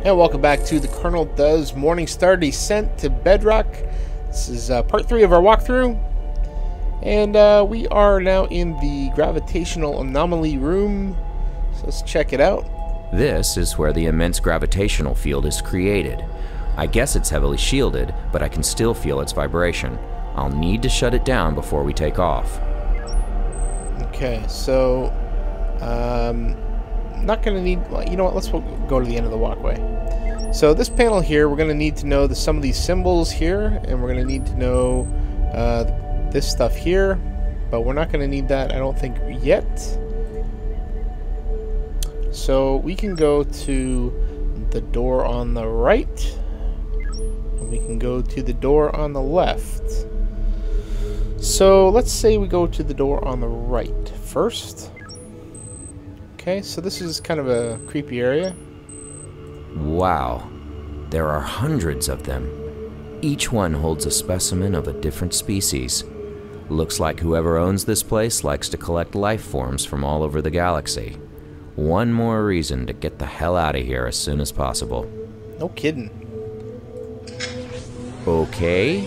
And welcome back to the Colonel Does Morningstar Descent to Bedrock. This is part 3 of our walkthrough. And we are now in the gravitational anomaly room. So let's check it out. This is where the immense gravitational field is created. I guess it's heavily shielded, but I can still feel its vibration. I'll need to shut it down before we take off. Okay, so not going to need, you know what, let's go to the end of the walkway. So this panel here, we're going to need to know some of these symbols here, and we're going to need to know this stuff here, but we're not going to need that, I don't think, yet. So we can go to the door on the right, and we can go to the door on the left. So let's say we go to the door on the right first. Okay, so this is kind of a creepy area. Wow, there are hundreds of them. Each one holds a specimen of a different species. Looks like whoever owns this place likes to collect life forms from all over the galaxy. One more reason to get the hell out of here as soon as possible. No kidding. Okay,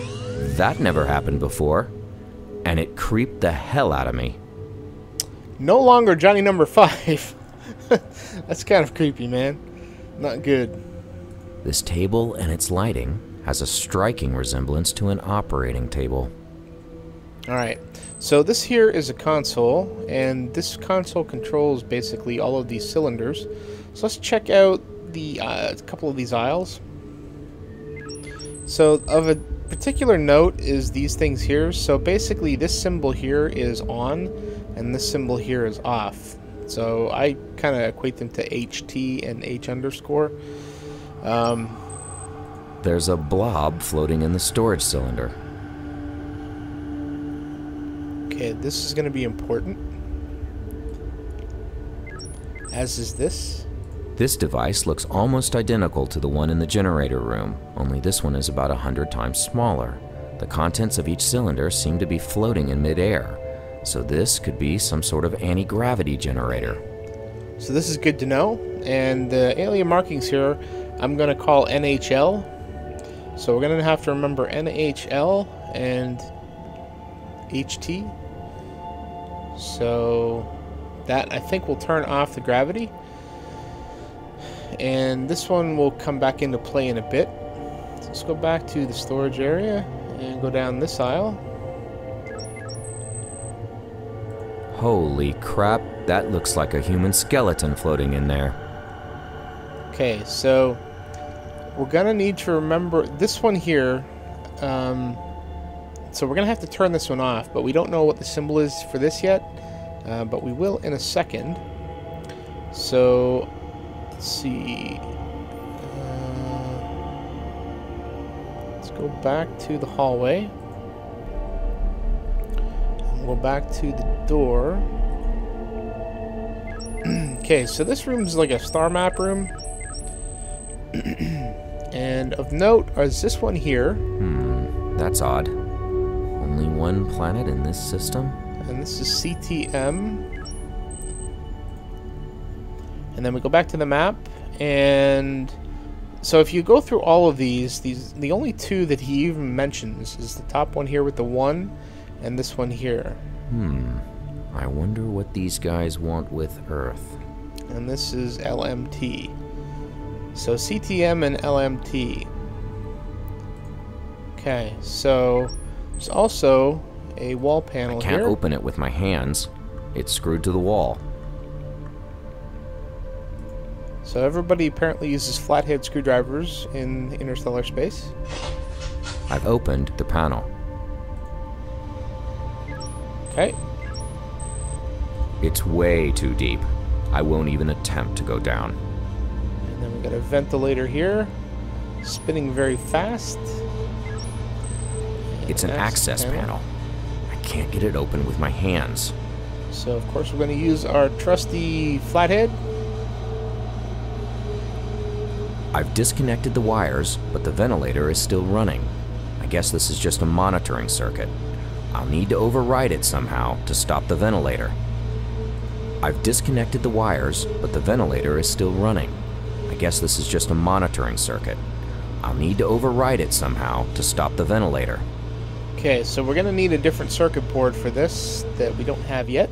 that never happened before. And it creeped the hell out of me. No longer Johnny number 5. That's kind of creepy, man. Not good. This table and its lighting has a striking resemblance to an operating table. Alright, so this here is a console, and this console controls basically all of these cylinders. So let's check out the couple of these aisles. So of a particular note is these things here. So basically this symbol here is on, and this symbol here is off. So I kind of equate them to HT and H underscore. There's a blob floating in the storage cylinder. Okay, this is going to be important. As is this. This device looks almost identical to the one in the generator room, only this one is about 100 times smaller. The contents of each cylinder seem to be floating in midair, so this could be some sort of anti-gravity generator. So this is good to know, and the alien markings here I'm going to call NHL. So we're going to have to remember NHL and HT. So that, I think, will turn off the gravity. And this one will come back into play in a bit. So let's go back to the storage area and go down this aisle. Holy crap, that looks like a human skeleton floating in there. Okay, so we're gonna need to remember this one here. So we're gonna have to turn this one off, but we don't know what the symbol is for this yet, but we will in a second. So let's see. Let's go back to the hallway. And we'll go back to the door. Okay, so this room is like a star map room. And of note is this one here. That's odd. Only one planet in this system? And this is CTM. And then we go back to the map, and so if you go through all of these, the only two that he even mentions is the top one here with the 1 and this one here. I wonder what these guys want with Earth. And this is LMT. So CTM and LMT. Okay, so there's also a wall panel here. I can't open it with my hands. It's screwed to the wall. So everybody apparently uses flathead screwdrivers in interstellar space. I've opened the panel. Okay. It's way too deep. I won't even attempt to go down. And then we got a ventilator here, spinning very fast. It's an access panel. I can't get it open with my hands. So of course we're going to use our trusty flathead. I've disconnected the wires, but the ventilator is still running. I guess this is just a monitoring circuit. I'll need to override it somehow to stop the ventilator. I've disconnected the wires, but the ventilator is still running. I guess this is just a monitoring circuit. I'll need to override it somehow to stop the ventilator. Okay, so we're going to need a different circuit board for this that we don't have yet.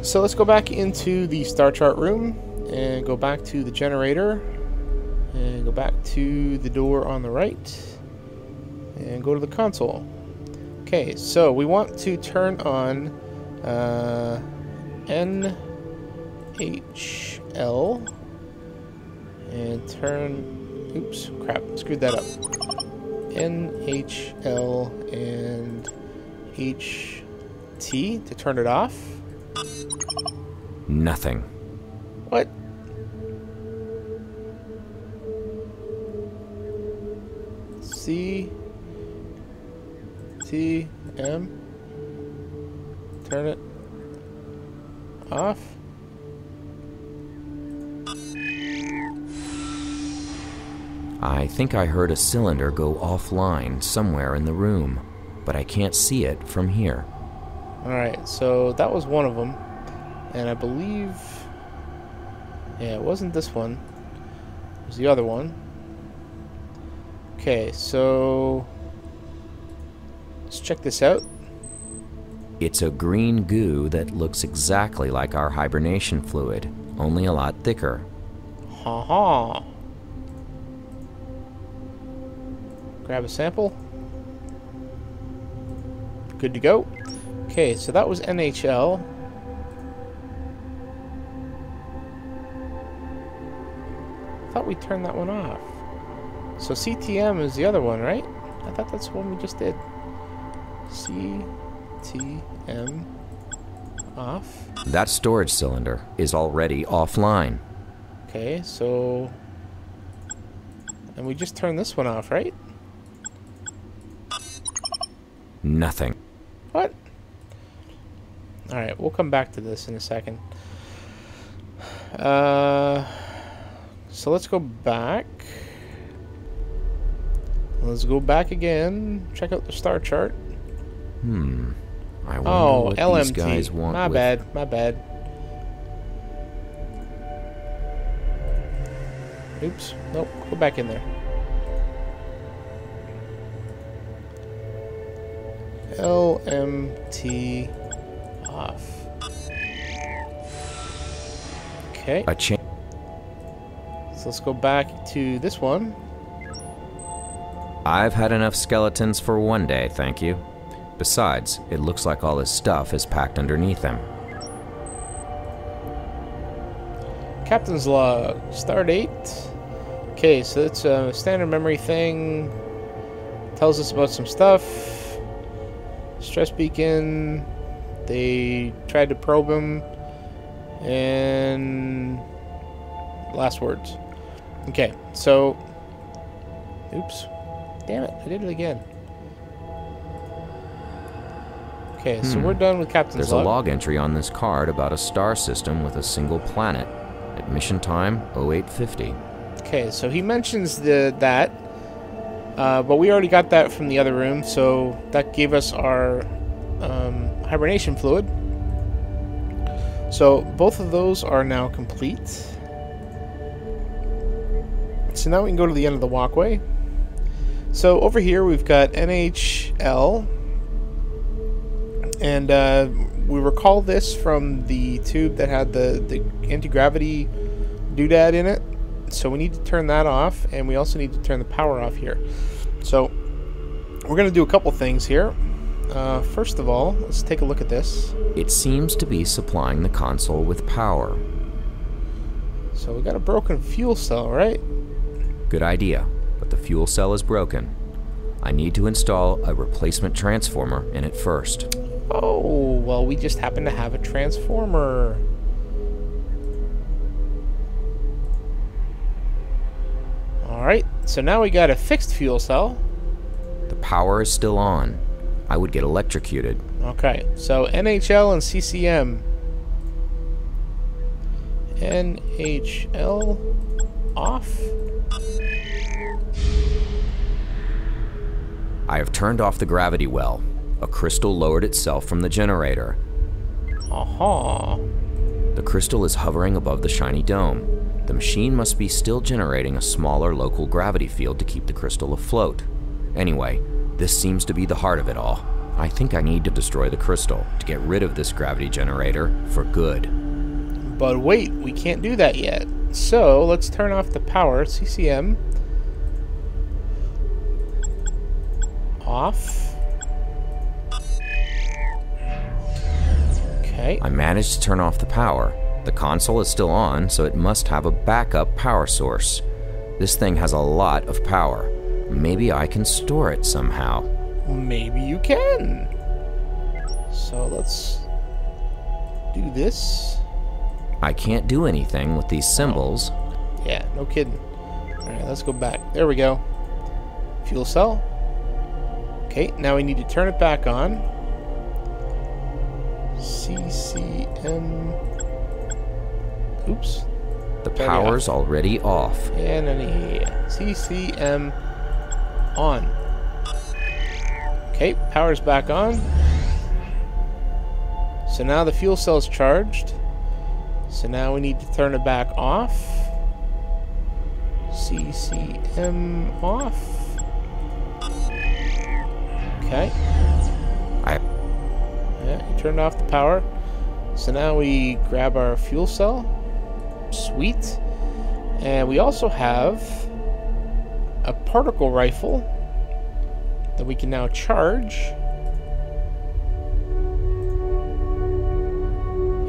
So let's go back into the star chart room and go back to the generator and go back to the door on the right and go to the console. Okay, so we want to turn on NHL and turn, oops, crap, screwed that up. NHL and HT to turn it off. Nothing. What? C T M. Turn it off. I think I heard a cylinder go offline somewhere in the room, but I can't see it from here. Alright, so that was one of them. And I believe... yeah, it wasn't this one. It was the other one. Okay, so... let's check this out. It's a green goo that looks exactly like our hibernation fluid, only a lot thicker. Ha-ha. Grab a sample. Good to go. Okay, so that was NHL. Thought we turned that one off. So CTM is the other one, right? I thought that's the one we just did. CTM off. That storage cylinder is already offline. Okay, so... and we just turned this one off, right? Nothing. What? Alright, we'll come back to this in a second. So let's go back. Let's go back again. Check out the star chart. I wonder what LMT. these guys want My with... bad, my bad. Oops. Nope. Go back in there. LMT off. Okay. A chain. So let's go back to this one. I've had enough skeletons for one day, thank you. Besides, it looks like all his stuff is packed underneath him. Captain's log. Start 8. Okay, so it's a standard memory thing. Tells us about some stuff. Stress beacon. They tried to probe him. And... last words. Okay, so... oops. Damn it, I did it again. Okay, so we're done with Captain's There's log. a log entry on this card about a star system with a single planet. Admission time 0850. Okay, so he mentions that, but we already got that from the other room, so that gave us our hibernation fluid. So both of those are now complete. So now we can go to the end of the walkway. So over here we've got NHL, and we recall this from the tube that had the anti-gravity doodad in it. So we need to turn that off, and we also need to turn the power off here. So we're going to do a couple things here. First of all, let's take a look at this. It seems to be supplying the console with power. So we got a broken fuel cell, right? Good idea, but the fuel cell is broken. I need to install a replacement transformer in it first. Oh, well, we just happen to have a transformer. Alright, so now we got a fixed fuel cell. The power is still on. I would get electrocuted. Okay, so NHL and CCM. NHL off. I have turned off the gravity well. A crystal lowered itself from the generator. Aha. The crystal is hovering above the shiny dome. The machine must be still generating a smaller local gravity field to keep the crystal afloat. Anyway, this seems to be the heart of it all. I think I need to destroy the crystal to get rid of this gravity generator for good. But wait, we can't do that yet. So let's turn off the power. CCM. Off. Okay. I managed to turn off the power. The console is still on, so it must have a backup power source. This thing has a lot of power. Maybe I can store it somehow. Maybe you can. So let's do this. I can't do anything with these symbols. Yeah, no kidding. Alright, let's go back. There we go. Fuel cell. Okay, now we need to turn it back on. CCM. Oops. The power's already off. And then CCM on. Okay, power's back on. So now the fuel cell's charged. So now we need to turn it back off. CCM off. Okay. Yeah, you turned off the power. So now we grab our fuel cell. Sweet. And we also have a particle rifle that we can now charge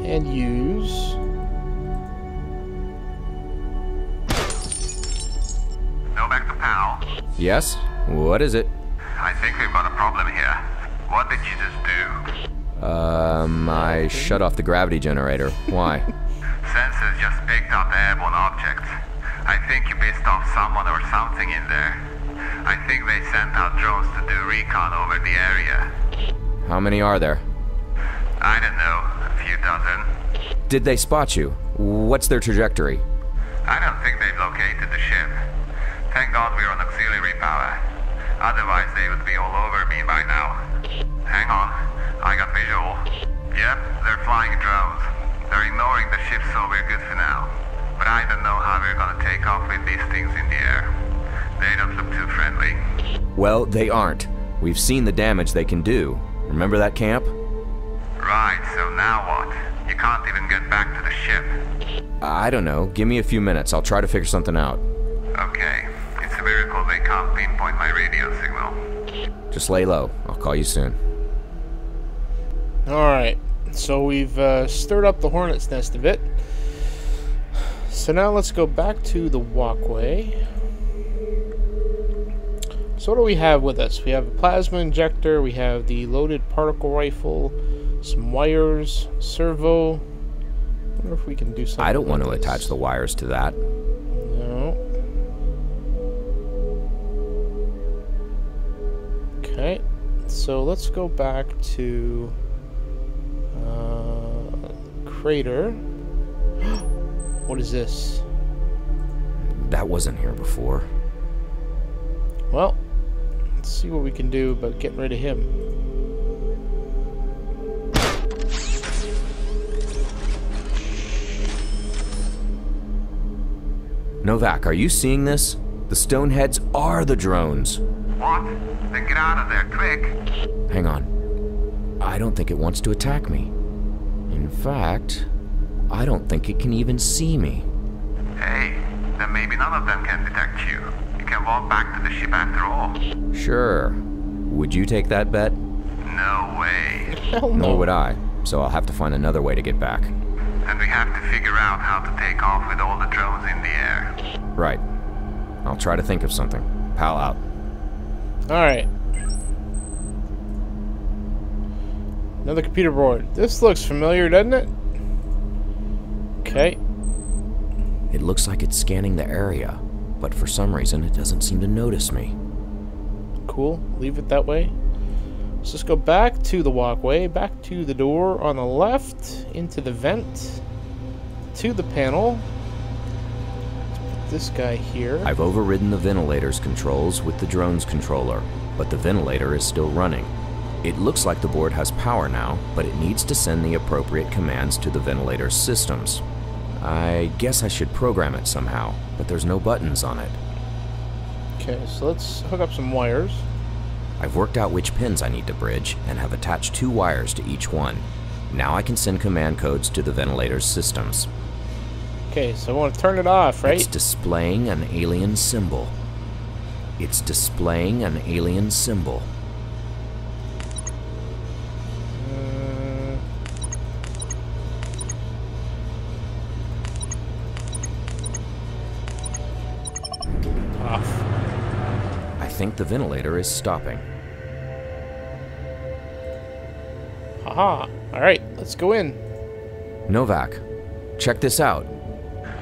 and use. No, back to Powell. Yes? What is it? I think we've got a problem here. What did you just do? I shut off the gravity generator. Why? Sensors just picked up airborne objects. I think you pissed off someone or something in there. I think they sent out drones to do recon over the area. How many are there? I don't know, a few dozen. Did they spot you? What's their trajectory? I don't think they've located the ship. Thank God we're on auxiliary power. Otherwise they would be all over me by now. Hang on, I got visual. Yep, they're flying drones. They're ignoring the ship, so we're good for now. But I don't know how we're gonna take off with these things in the air. They don't look too friendly. Well, they aren't. We've seen the damage they can do. Remember that camp? Right, so now what? You can't even get back to the ship. I don't know. Give me a few minutes. I'll try to figure something out. Okay. It's a miracle they can't pinpoint my radio signal. Just lay low. I'll call you soon. Alright, so we've stirred up the hornet's nest a bit. So now let's go back to the walkway. So what do we have with us? We have a plasma injector, we have the loaded particle rifle, some wires, servo. I wonder if we can do something. I don't want to this. attach the wires to that. No. Okay, so let's go back to crater. What is this? That wasn't here before. Well, let's see what we can do about getting rid of him. Novak, are you seeing this? The Stoneheads are the drones. What? Then get out of there, quick! Hang on. I don't think it wants to attack me. In fact, I don't think it can even see me. Hey, then maybe none of them can detect you. You can walk back to the ship after all. Sure. Would you take that bet? No way. Hell no. Nor would I, so I'll have to find another way to get back. And we have to figure out how to take off with all the drones in the air. Right. I'll try to think of something. Pal out. Alright. Another computer board. This looks familiar, doesn't it? Okay. It looks like it's scanning the area, but for some reason it doesn't seem to notice me. Cool. Leave it that way. Let's just go back to the walkway, back to the door on the left, into the vent, to the panel. Let's put this guy here. I've overridden the ventilator's controls with the drone's controller, but the ventilator is still running. It looks like the board has power now, but it needs to send the appropriate commands to the ventilator's systems. I guess I should program it somehow, but there's no buttons on it. Okay, so let's hook up some wires. I've worked out which pins I need to bridge and have attached 2 wires to each one. Now I can send command codes to the ventilator's systems. Okay, so I want to turn it off, right? It's displaying an alien symbol. It's displaying an alien symbol. Off. I think the ventilator is stopping. Haha. Alright, let's go in. Novak, check this out.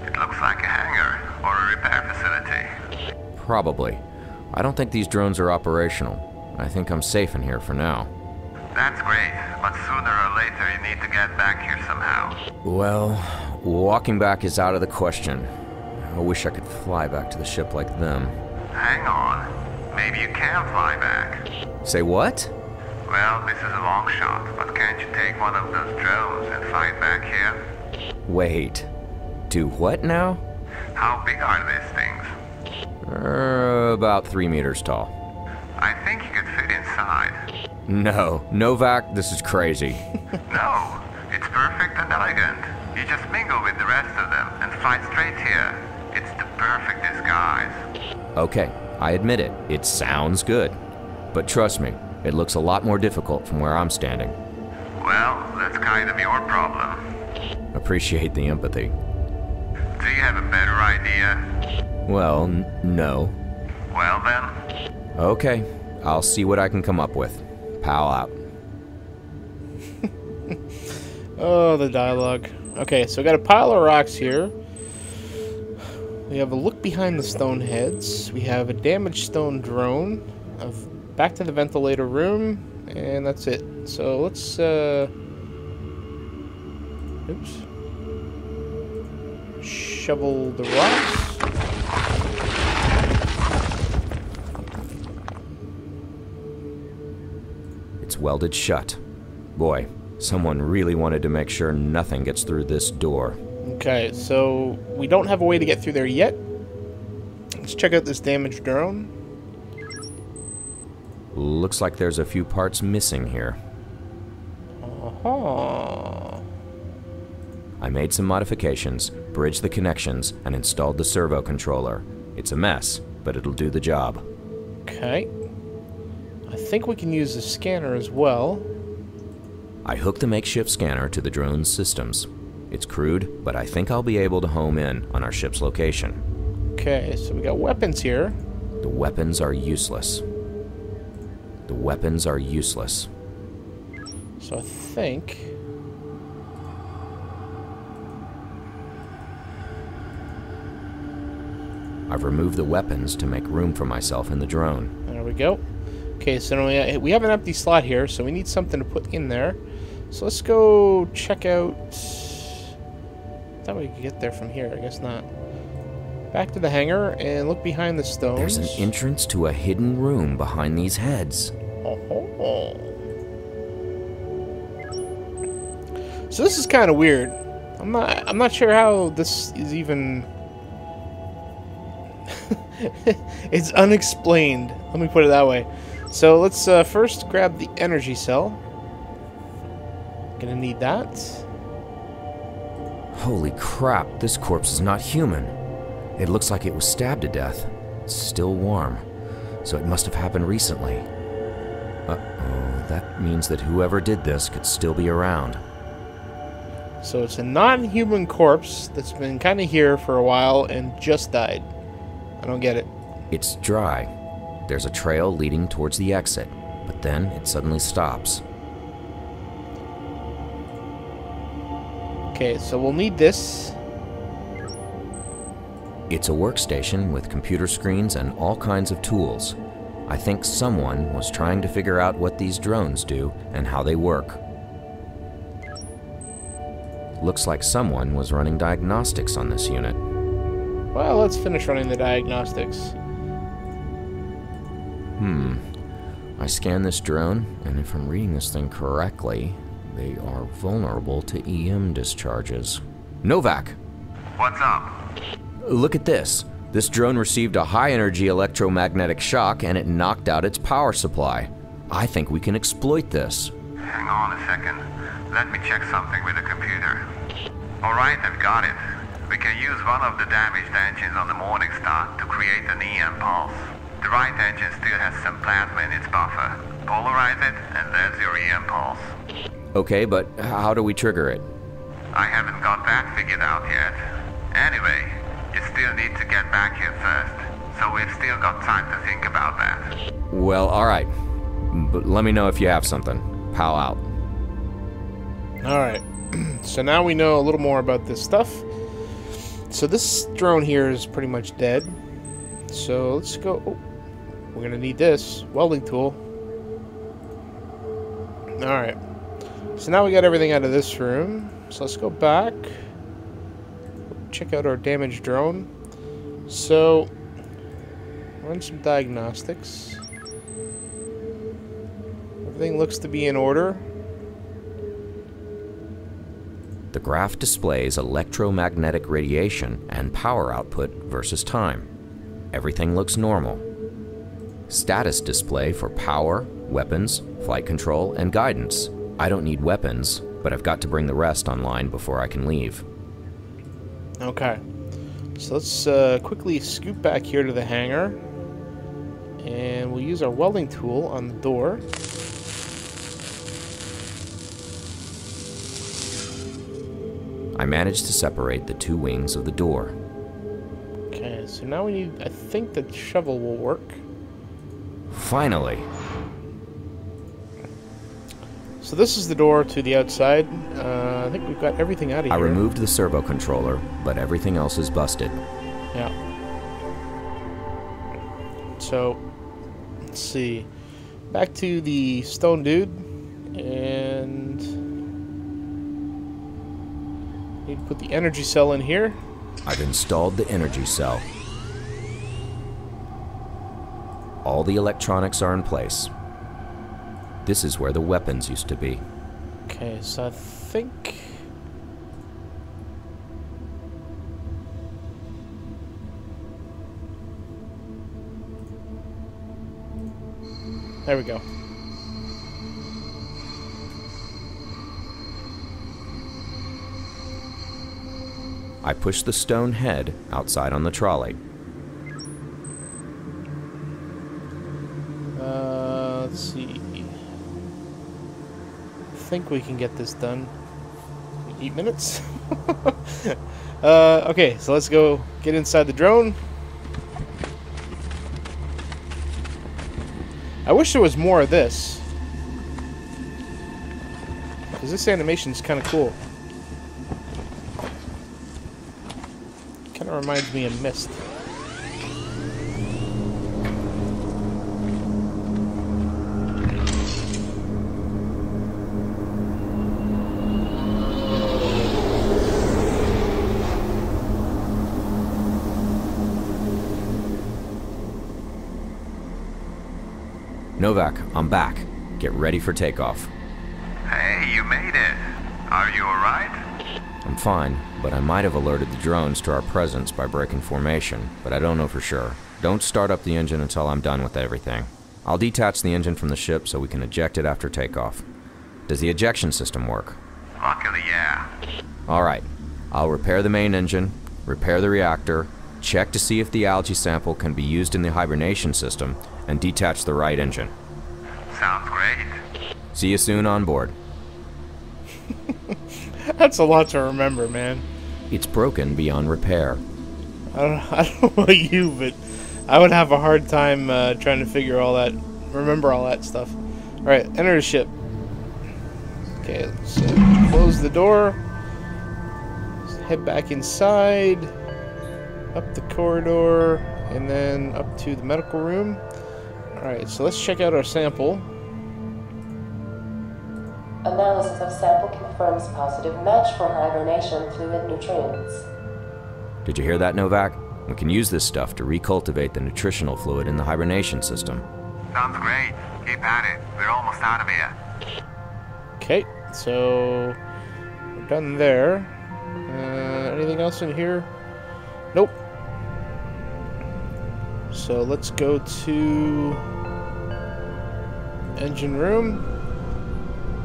It looks like a hangar or a repair facility. Probably. I don't think these drones are operational. I think I'm safe in here for now. That's great, but sooner or later you need to get back here somehow. Well, walking back is out of the question. I wish I could fly back to the ship like them. Hang on. Maybe you can fly back. Say what? Well, this is a long shot, but can't you take one of those drones and fly back here? Wait. Do what now? How big are these things? About 3 meters tall. I think you could fit inside. No, Novak, this is crazy. No, it's perfect and elegant. You just mingle with the rest of them and fly straight here. It's the perfect disguise. Okay, I admit it. It sounds good. But trust me, it looks a lot more difficult from where I'm standing. Well, that's kind of your problem. Appreciate the empathy. Do you have a better idea? Well, no. Well then. Okay, I'll see what I can come up with. Powell out. Oh, the dialogue. Okay, so we got a pile of rocks here. We have a look behind the stone heads. We have a damaged stone drone. Back to the ventilator room, and that's it. So let's, oops. Shovel the rocks. It's welded shut. Boy, someone really wanted to make sure nothing gets through this door. Okay, so we don't have a way to get through there yet. Let's check out this damaged drone. Looks like there's a few parts missing here. I made some modifications, bridged the connections, and installed the servo controller. It's a mess, but it'll do the job. Okay. I think we can use the scanner as well. I hooked the makeshift scanner to the drone's systems. It's crude, but I think I'll be able to home in on our ship's location. Okay, so we got weapons here. The weapons are useless. The weapons are useless. So I think... I've removed the weapons to make room for myself in the drone. There we go. Okay, so we have an empty slot here, so we need something to put in there. So let's go check out... I thought we could get there from here. I guess not. Back to the hangar and look behind the stones. There's an entrance to a hidden room behind these heads. Oh. So this is kind of weird. I'm not sure how this is even... It's unexplained. Let me put it that way. So let's first grab the energy cell. Gonna need that. Holy crap, this corpse is not human. It looks like it was stabbed to death. It's still warm, so it must have happened recently. Uh-oh, that means that whoever did this could still be around. So it's a non-human corpse that's been kind of here for a while and just died. I don't get it. It's dry. There's a trail leading towards the exit, but then it suddenly stops. Okay, so we'll need this. It's a workstation with computer screens and all kinds of tools. I think someone was trying to figure out what these drones do and how they work. Looks like someone was running diagnostics on this unit. Well, let's finish running the diagnostics. I scanned this drone, and if I'm reading this thing correctly, they are vulnerable to EM discharges. Novak! What's up? Look at this. This drone received a high-energy electromagnetic shock and it knocked out its power supply. I think we can exploit this. Hang on a second. Let me check something with the computer. Alright, I've got it. We can use one of the damaged engines on the Morningstar to create an EM pulse. The right engine still has some plasma in its buffer. Polarize it, and there's your EM pulse. Okay, but how do we trigger it? I haven't got that figured out yet. Anyway, you still need to get back here first, so we've still got time to think about that. Well, alright. But let me know if you have something. Powell out. Alright. So now we know a little more about this stuff. So this drone here is pretty much dead. So let's go... Oh, we're going to need this welding tool. Alright. So now we got everything out of this room. So let's go back. Check out our damaged drone. So, run some diagnostics. Everything looks to be in order. The graph displays electromagnetic radiation and power output versus time. Everything looks normal. Status display for power, weapons, flight control, and guidance. I don't need weapons, but I've got to bring the rest online before I can leave. Okay. So let's quickly scoot back here to the hangar. And we'll use our welding tool on the door. I managed to separate the two wings of the door. Okay, so now we need... I think the shovel will work. Finally! So this is the door to the outside. I think we've got everything out of here. I removed the servo controller, but everything else is busted. Yeah. So, let's see. Back to the stone dude. And... need to put the energy cell in here. I've installed the energy cell. All the electronics are in place. This is where the weapons used to be. Okay, so I think... there we go. I pushed the stone head outside on the trolley. Let's see. I think we can get this done. 8 minutes? Okay, so let's go get inside the drone. I wish there was more of this. Because this animation is kind of cool. Kind of reminds me of Myst. Novak, I'm back. Get ready for takeoff. Hey, you made it. Are you alright? I'm fine, but I might have alerted the drones to our presence by breaking formation, but I don't know for sure. Don't start up the engine until I'm done with everything. I'll detach the engine from the ship so we can eject it after takeoff. Does the ejection system work? Luckily, yeah. Alright, I'll repair the main engine, repair the reactor, check to see if the algae sample can be used in the hibernation system, and detach the right engine. Sounds great. See you soon on board. That's a lot to remember, man. It's broken beyond repair. I don't know about you, but I would have a hard time trying to figure all that, remember all that stuff. Alright, enter the ship. Okay, so close the door. Let's head back inside. Up the corridor. And then up to the medical room. Alright, so let's check out our sample. Analysis of sample confirms positive match for hibernation fluid nutrients. Did you hear that, Novak? We can use this stuff to recultivate the nutritional fluid in the hibernation system. Sounds great. Keep at it. We're almost out of here. Okay, so we're done there. anything else in here? Nope. So let's go to engine room.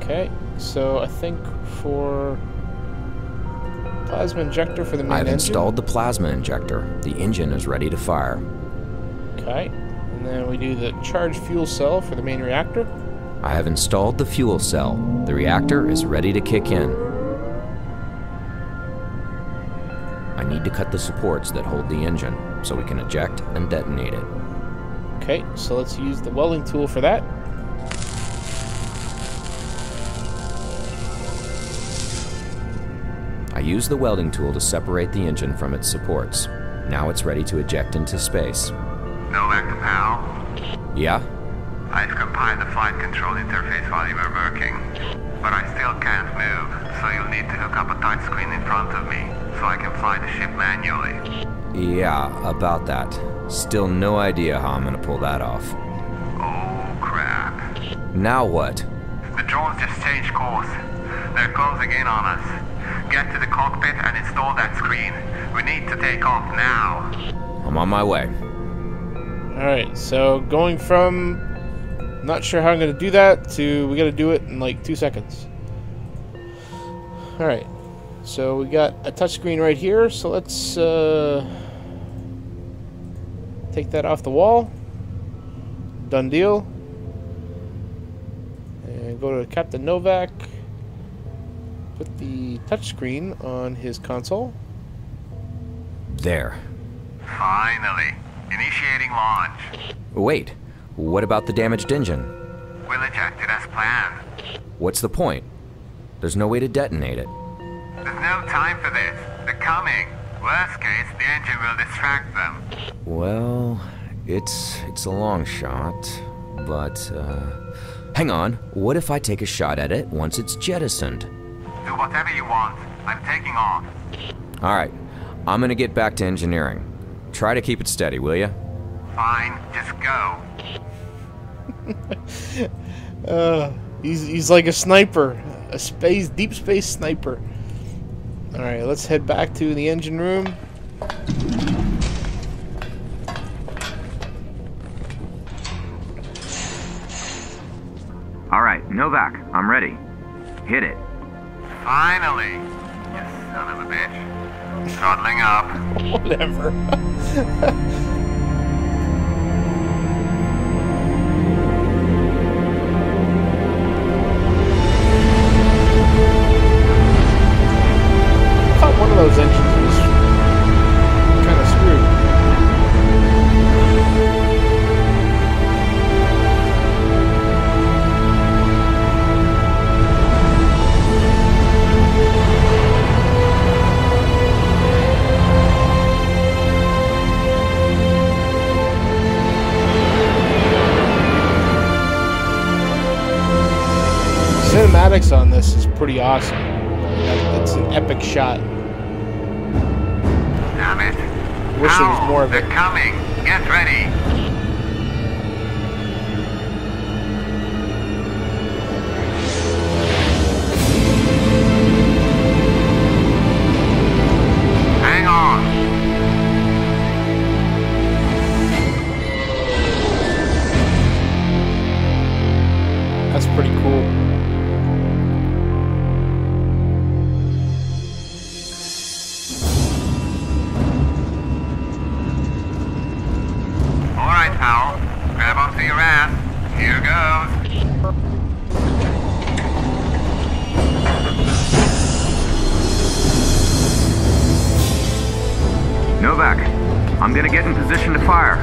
Okay, so I think for plasma injector for the main engine. I've installed the plasma injector. The engine is ready to fire. Okay, and then we do the charged fuel cell for the main reactor. I have installed the fuel cell. The reactor is ready to kick in. I need to cut the supports that hold the engine so we can eject and detonate it. Okay, so let's use the welding tool for that. I use the welding tool to separate the engine from its supports. Now it's ready to eject into space. Novak to Powell. Yeah? I've compiled the flight control interface while you were working, but I still can't move, so you'll need to hook up a touchscreen in front of me so I can fly the ship manually. Yeah, about that. Still no idea how I'm gonna pull that off. Oh, crap. Now what? The drones just changed course. They're closing in on us. Get to the cockpit and install that screen. We need to take off now. I'm on my way. Alright, so going from not sure how I'm going to do that to we got to do it in like 2 seconds. Alright, so we got a touchscreen right here, so let's take that off the wall. Done deal. And go to Captain Novak. Put the touchscreen on his console. There. Finally. Initiating launch. Wait, what about the damaged engine? We'll eject it as planned. What's the point? There's no way to detonate it. There's no time for this. They're coming. Worst case, the engine will distract them. Well, it's a long shot, but, hang on. What if I take a shot at it once it's jettisoned? Do whatever you want. I'm taking off. Alright, I'm gonna get back to engineering. Try to keep it steady, will ya? Fine, just go. He's like a sniper, a deep space sniper. All right, let's head back to the engine room. All right, Novak, I'm ready. Hit it. Finally! You son of a bitch. Throttling up. Whatever. I thought one of those engines was kind of screwed. Cinematics on this is pretty awesome. It's an epic shot. Damn it. Wish there was more of it. They're coming. Get ready. Hang on. That's pretty cool. Alright, Powell. Grab onto your ass. Here goes. Novak, I'm gonna get in position to fire.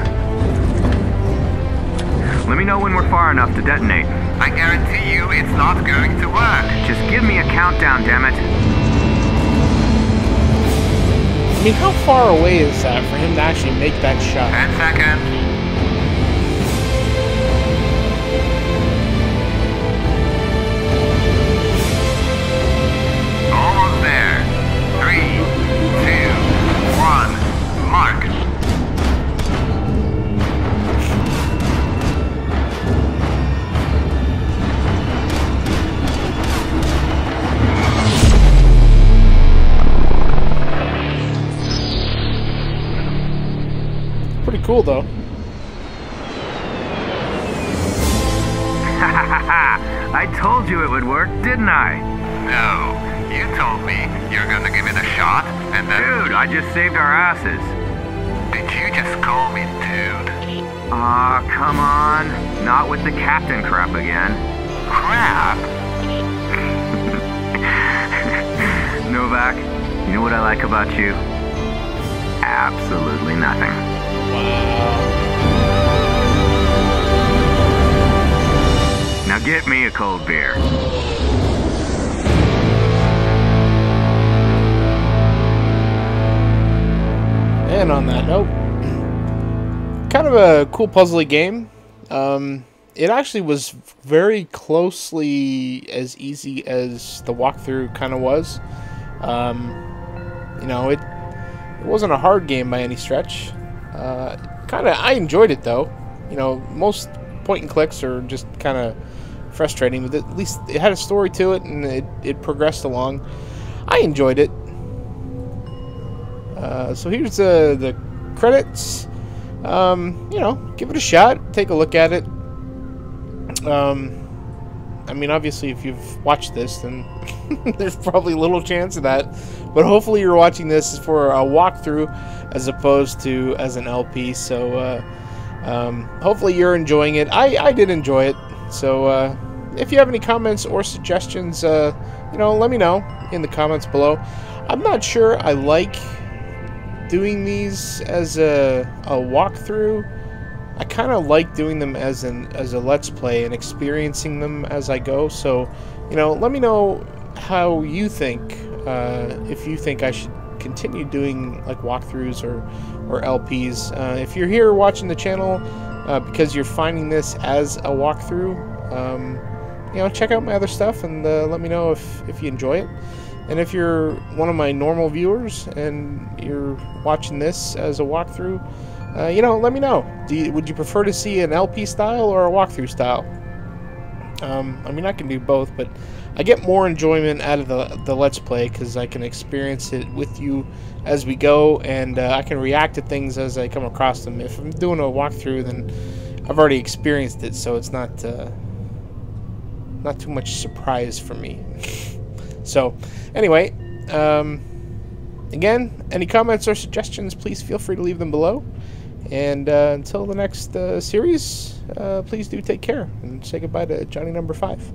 Let me know when we're far enough to detonate. I guarantee you it's not going to work. Just give me a countdown, damn it. I mean, how far away is that for him to actually make that shot? 10 seconds. Almost there. 3, 2, 1. Mark. pretty cool, though. I told you it would work, didn't I? No, you told me you're gonna give it a shot, and then... Dude, I just saved our asses. Did you just call me dude? Aw, come on. Not with the captain crap again. Crap! Novak, you know what I like about you? Absolutely nothing. Wow. Now get me a cold beer. And on that note, kind of a cool puzzly game. It actually was very closely as easy as the walkthrough kind of was. You know, it wasn't a hard game by any stretch. I enjoyed it though. You know, most point and clicks are just kind of frustrating, but at least it had a story to it, and it progressed along. I enjoyed it. So here's the credits. You know, give it a shot. Take a look at it. I mean, obviously, if you've watched this, then there's probably little chance of that. But hopefully you're watching this for a walkthrough as opposed to as an LP. So hopefully you're enjoying it. I did enjoy it. So if you have any comments or suggestions, you know, let me know in the comments below. I'm not sure I like doing these as a walkthrough. I kind of like doing them as a let's play and experiencing them as I go. So, you know, let me know how you think. If you think I should continue doing like walkthroughs or LPs. If you're here watching the channel because you're finding this as a walkthrough, you know, check out my other stuff and let me know if you enjoy it. And if you're one of my normal viewers and you're watching this as a walkthrough, you know, let me know. Would you prefer to see an LP style or a walkthrough style? I mean, I can do both, but I get more enjoyment out of the Let's Play because I can experience it with you as we go, and I can react to things as I come across them. If I'm doing a walkthrough, then I've already experienced it, so it's not too much surprise for me. So, anyway, again, any comments or suggestions, please feel free to leave them below. And until the next series, please do take care and say goodbye to Johnny number 5.